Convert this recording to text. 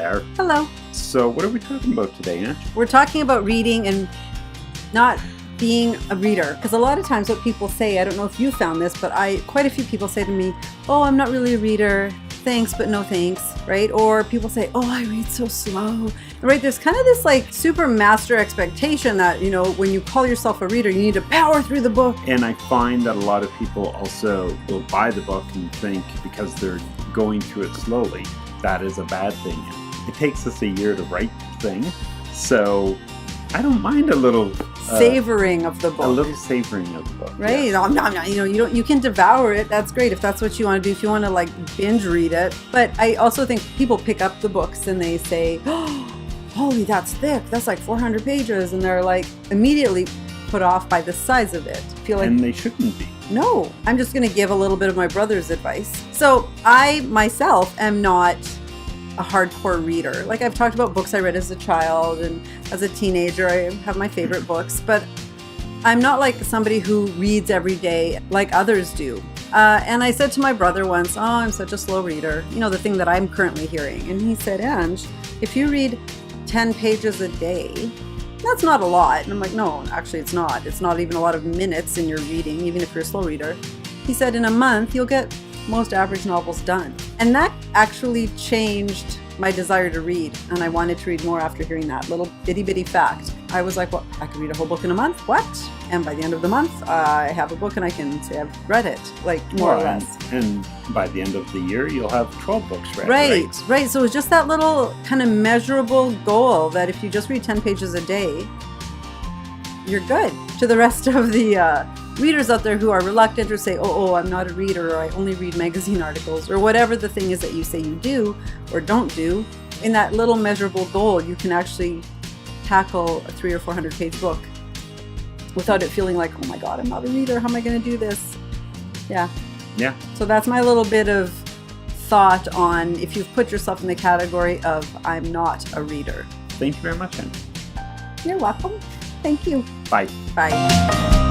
there. Hello. So what are we talking about today, Ange? We're talking about reading and not being a reader. Because a lot of times what people say, I don't know if you found this, but quite a few people say to me, oh, I'm not really a reader. Thanks, but no thanks, right? Or people say, oh, I read so slow, right? There's kind of this like super master expectation that, you know, when you call yourself a reader, you need to power through the book. And I find that a lot of people also will buy the book and think because they're going through it slowly, that is a bad thing. It takes us a year to write the thing, so I don't mind a little savoring of the book. A little savoring of the book, right? Yes. You can devour it. That's great if that's what you want to do. If you want to like binge read it, but I also think people pick up the books and they say, "Oh, holy, that's thick. That's like 400 pages," and they're like immediately put off by the size of it. Feel like, and they shouldn't be. No, I'm just going to give a little bit of my brother's advice. So I myself am not a hardcore reader. Like I've talked about books I read as a child and as a teenager. I have my favorite books, but I'm not like somebody who reads every day like others do. And I said to my brother once, oh, I'm such a slow reader. You know, the thing that I'm currently hearing. And he said, Ange, if you read 10 pages a day, that's not a lot. And I'm like, no, actually it's not. It's not even a lot of minutes in your reading, even if you're a slow reader. He said, in a month, you'll get most average novels done. And that actually changed my desire to read. And I wanted to read more after hearing that little bitty fact. I was like, well, I could read a whole book in a month. What? And by the end of the month, I have a book and I can say I've read it, like more or less. And by the end of the year, you'll have 12 books read. Right. So it's just that little kind of measurable goal that if you just read 10 pages a day, you're good. To the rest of the readers out there who are reluctant or say, oh, I'm not a reader, or I only read magazine articles, or whatever the thing is that you say you do or don't do, in that little measurable goal, you can actually tackle a 300 or 400 page book without it feeling like, oh my God, I'm not a reader. How am I going to do this? Yeah. So that's my little bit of thought on if you've put yourself in the category of I'm not a reader. Thank you very much, Anne. You're welcome. Thank you. Bye. Bye.